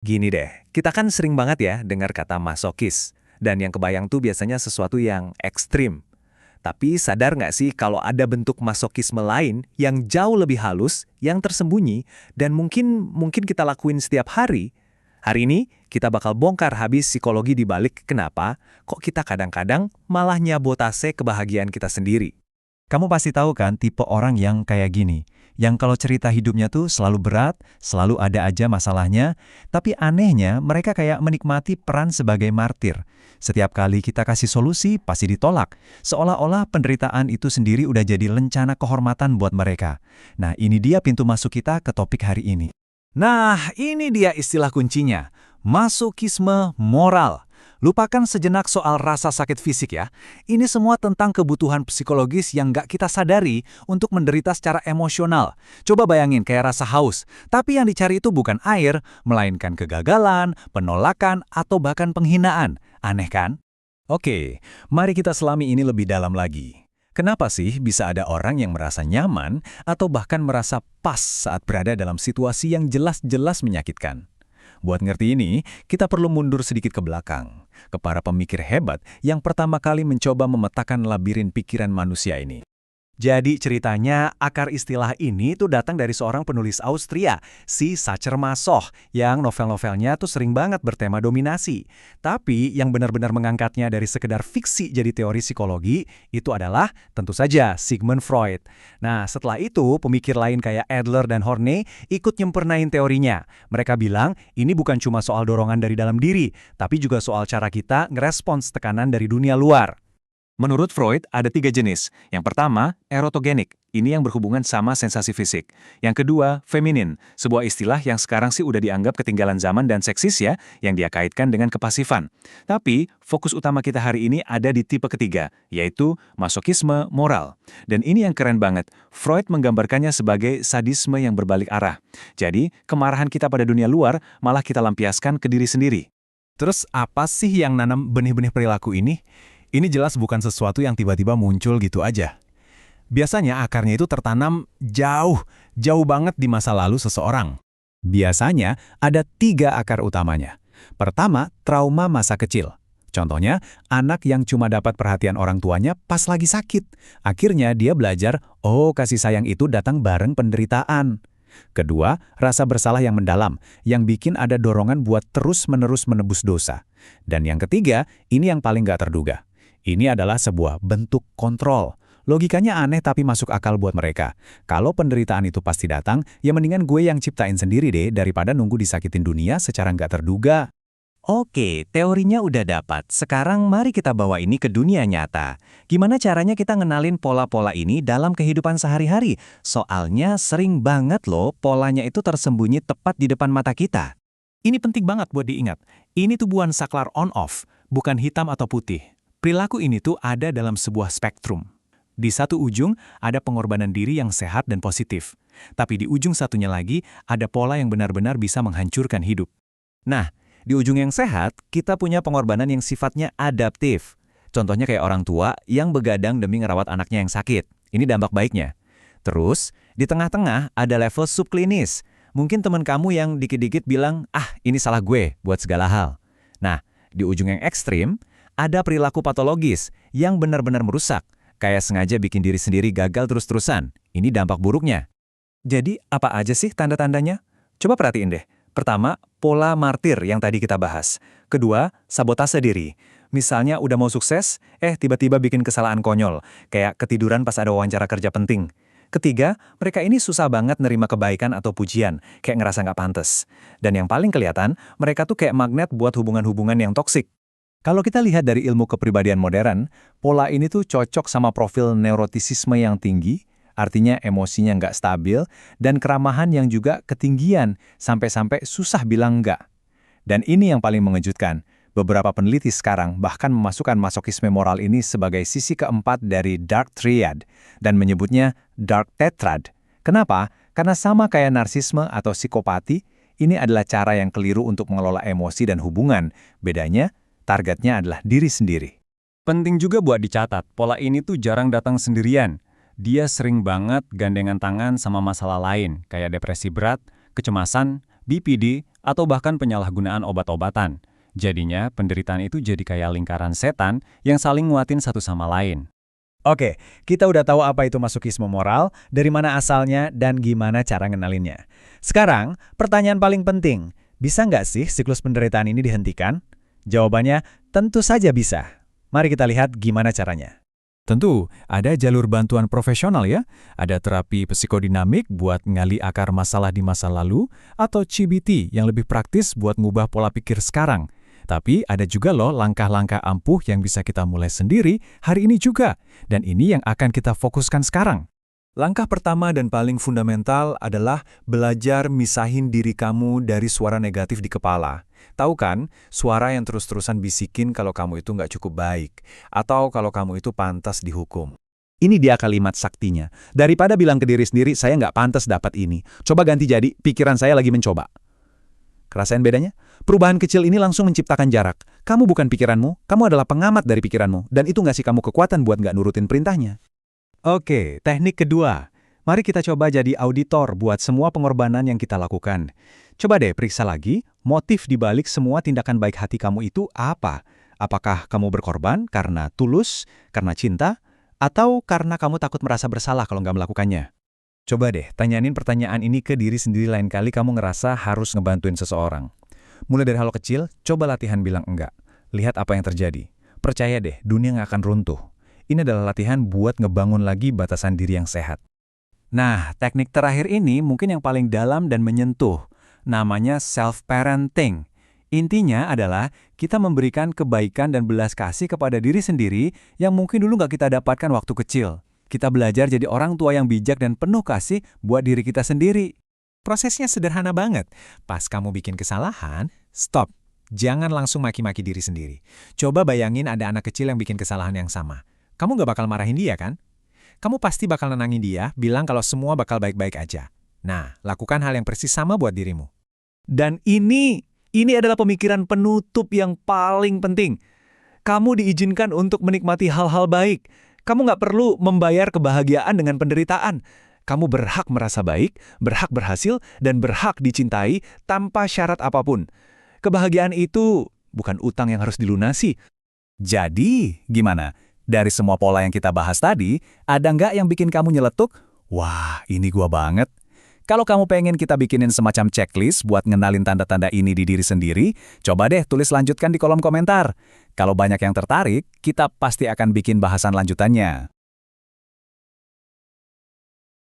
Gini deh, kita kan sering banget ya dengar kata masokis. Dan yang kebayang tuh biasanya sesuatu yang ekstrim. Tapi sadar nggak sih kalau ada bentuk masokisme lain yang jauh lebih halus, yang tersembunyi, dan mungkin kita lakuin setiap hari? Hari ini kita bakal bongkar habis psikologi di balik kenapa kok kita kadang-kadang malah nyabotase kebahagiaan kita sendiri. Kamu pasti tahu kan tipe orang yang kayak gini, yang kalau cerita hidupnya tuh selalu berat, selalu ada aja masalahnya, tapi anehnya mereka kayak menikmati peran sebagai martir. Setiap kali kita kasih solusi, pasti ditolak. Seolah-olah penderitaan itu sendiri udah jadi lencana kehormatan buat mereka. Nah, ini dia pintu masuk kita ke topik hari ini. Nah, ini dia istilah kuncinya, masokisme moral. Lupakan sejenak soal rasa sakit fisik ya. Ini semua tentang kebutuhan psikologis yang nggak kita sadari untuk menderita secara emosional. Coba bayangin kayak rasa haus, tapi yang dicari itu bukan air, melainkan kegagalan, penolakan, atau bahkan penghinaan. Aneh kan? Oke, mari kita selami ini lebih dalam lagi. Kenapa sih bisa ada orang yang merasa nyaman atau bahkan merasa pas saat berada dalam situasi yang jelas-jelas menyakitkan? Buat ngerti ini, kita perlu mundur sedikit ke belakang, ke para pemikir hebat yang pertama kali mencoba memetakan labirin pikiran manusia ini. Jadi ceritanya akar istilah ini tuh datang dari seorang penulis Austria, si Sacher-Masoch, yang novel-novelnya tuh sering banget bertema dominasi. Tapi yang benar-benar mengangkatnya dari sekedar fiksi jadi teori psikologi, itu adalah tentu saja Sigmund Freud. Nah, setelah itu pemikir lain kayak Adler dan Horney ikut nyempurnain teorinya. Mereka bilang ini bukan cuma soal dorongan dari dalam diri, tapi juga soal cara kita ngerespons tekanan dari dunia luar. Menurut Freud, ada 3 jenis. Yang pertama, erotogenik. Ini yang berhubungan sama sensasi fisik. Yang kedua, feminin. Sebuah istilah yang sekarang sih udah dianggap ketinggalan zaman dan seksis ya, yang dia kaitkan dengan kepasifan. Tapi, fokus utama kita hari ini ada di tipe ketiga, yaitu masokisme moral. Dan ini yang keren banget. Freud menggambarkannya sebagai sadisme yang berbalik arah. Jadi, kemarahan kita pada dunia luar malah kita lampiaskan ke diri sendiri. Terus apa sih yang nanam benih-benih perilaku ini? Ini jelas bukan sesuatu yang tiba-tiba muncul gitu aja. Biasanya akarnya itu tertanam jauh banget di masa lalu seseorang. Biasanya ada 3 akar utamanya. Pertama, trauma masa kecil. Contohnya, anak yang cuma dapat perhatian orang tuanya pas lagi sakit. Akhirnya dia belajar, oh kasih sayang itu datang bareng penderitaan. Kedua, rasa bersalah yang mendalam, yang bikin ada dorongan buat terus-menerus menebus dosa. Dan yang ketiga, ini yang paling gak terduga. Ini adalah sebuah bentuk kontrol. Logikanya aneh tapi masuk akal buat mereka. Kalau penderitaan itu pasti datang, ya mendingan gue yang ciptain sendiri deh daripada nunggu disakitin dunia secara nggak terduga. Oke, teorinya udah dapat. Sekarang mari kita bawa ini ke dunia nyata. Gimana caranya kita ngenalin pola-pola ini dalam kehidupan sehari-hari? Soalnya sering banget loh polanya itu tersembunyi tepat di depan mata kita. Ini penting banget buat diingat. Ini tubuhan saklar on-off, bukan hitam atau putih. Perilaku ini tuh ada dalam sebuah spektrum. Di satu ujung ada pengorbanan diri yang sehat dan positif. Tapi di ujung satunya lagi ada pola yang benar-benar bisa menghancurkan hidup. Nah, di ujung yang sehat, kita punya pengorbanan yang sifatnya adaptif. Contohnya kayak orang tua yang begadang demi ngerawat anaknya yang sakit. Ini dampak baiknya. Terus, di tengah-tengah ada level subklinis. Mungkin teman kamu yang dikit-dikit bilang, ini salah gue buat segala hal. Nah, di ujung yang ekstrim, ada perilaku patologis yang benar-benar merusak, kayak sengaja bikin diri sendiri gagal terus-terusan. Ini dampak buruknya. Jadi, apa aja sih tanda-tandanya? Coba perhatiin deh. Pertama, pola martir yang tadi kita bahas. Kedua, sabotase diri. Misalnya udah mau sukses, tiba-tiba bikin kesalahan konyol, kayak ketiduran pas ada wawancara kerja penting. Ketiga, mereka ini susah banget nerima kebaikan atau pujian, kayak ngerasa nggak pantas. Dan yang paling kelihatan, mereka tuh kayak magnet buat hubungan-hubungan yang toksik. Kalau kita lihat dari ilmu kepribadian modern, pola ini tuh cocok sama profil neurotisisme yang tinggi, artinya emosinya nggak stabil, dan keramahan yang juga ketinggian, sampai-sampai susah bilang nggak. Dan ini yang paling mengejutkan, beberapa peneliti sekarang bahkan memasukkan masokisme moral ini sebagai sisi keempat dari Dark Triad, dan menyebutnya Dark Tetrad. Kenapa? Karena sama kayak narsisme atau psikopati, ini adalah cara yang keliru untuk mengelola emosi dan hubungan. Bedanya, targetnya adalah diri sendiri. Penting juga buat dicatat, pola ini tuh jarang datang sendirian. Dia sering banget gandengan tangan sama masalah lain, kayak depresi berat, kecemasan, BPD, atau bahkan penyalahgunaan obat-obatan. Jadinya, penderitaan itu jadi kayak lingkaran setan yang saling nguatin satu sama lain. Oke, kita udah tahu apa itu masokisme moral, dari mana asalnya, dan gimana cara ngenalinnya. Sekarang, pertanyaan paling penting, bisa nggak sih siklus penderitaan ini dihentikan? Jawabannya, tentu saja bisa. Mari kita lihat gimana caranya. Tentu, ada jalur bantuan profesional ya. Ada terapi psikodinamik buat ngali akar masalah di masa lalu, atau CBT yang lebih praktis buat ngubah pola pikir sekarang. Tapi ada juga loh langkah-langkah ampuh yang bisa kita mulai sendiri hari ini juga. Dan ini yang akan kita fokuskan sekarang. Langkah pertama dan paling fundamental adalah belajar misahin diri kamu dari suara negatif di kepala. Tahu kan, suara yang terus-terusan bisikin kalau kamu itu nggak cukup baik, atau kalau kamu itu pantas dihukum. Ini dia kalimat saktinya. Daripada bilang ke diri sendiri, saya nggak pantas dapat ini. Coba ganti jadi, pikiran saya lagi mencoba. Kerasain bedanya? Perubahan kecil ini langsung menciptakan jarak. Kamu bukan pikiranmu, kamu adalah pengamat dari pikiranmu, dan itu ngasih kamu kekuatan buat nggak nurutin perintahnya. Oke, teknik kedua. Mari kita coba jadi auditor buat semua pengorbanan yang kita lakukan. Coba deh periksa lagi, motif dibalik semua tindakan baik hati kamu itu apa? Apakah kamu berkorban karena tulus, karena cinta, atau karena kamu takut merasa bersalah kalau nggak melakukannya? Coba deh, tanyain pertanyaan ini ke diri sendiri lain kali kamu ngerasa harus ngebantuin seseorang. Mulai dari hal kecil, coba latihan bilang enggak. Lihat apa yang terjadi. Percaya deh, dunia nggak akan runtuh. Ini adalah latihan buat ngebangun lagi batasan diri yang sehat. Nah, teknik terakhir ini mungkin yang paling dalam dan menyentuh. Namanya self-parenting. Intinya adalah kita memberikan kebaikan dan belas kasih kepada diri sendiri yang mungkin dulu nggak kita dapatkan waktu kecil. Kita belajar jadi orang tua yang bijak dan penuh kasih buat diri kita sendiri. Prosesnya sederhana banget. Pas kamu bikin kesalahan, stop. Jangan langsung maki-maki diri sendiri. Coba bayangin ada anak kecil yang bikin kesalahan yang sama. Kamu nggak bakal marahin dia kan? Kamu pasti bakal nenangin dia, bilang kalau semua bakal baik-baik aja. Nah, lakukan hal yang persis sama buat dirimu. Dan ini adalah pemikiran penutup yang paling penting. Kamu diizinkan untuk menikmati hal-hal baik. Kamu nggak perlu membayar kebahagiaan dengan penderitaan. Kamu berhak merasa baik, berhak berhasil, dan berhak dicintai tanpa syarat apapun. Kebahagiaan itu bukan utang yang harus dilunasi. Jadi, gimana? Dari semua pola yang kita bahas tadi, ada nggak yang bikin kamu nyeletuk? Wah, ini gua banget. Kalau kamu pengen kita bikinin semacam checklist buat ngenalin tanda-tanda ini di diri sendiri, coba deh tulis lanjutkan di kolom komentar. Kalau banyak yang tertarik, kita pasti akan bikin bahasan lanjutannya.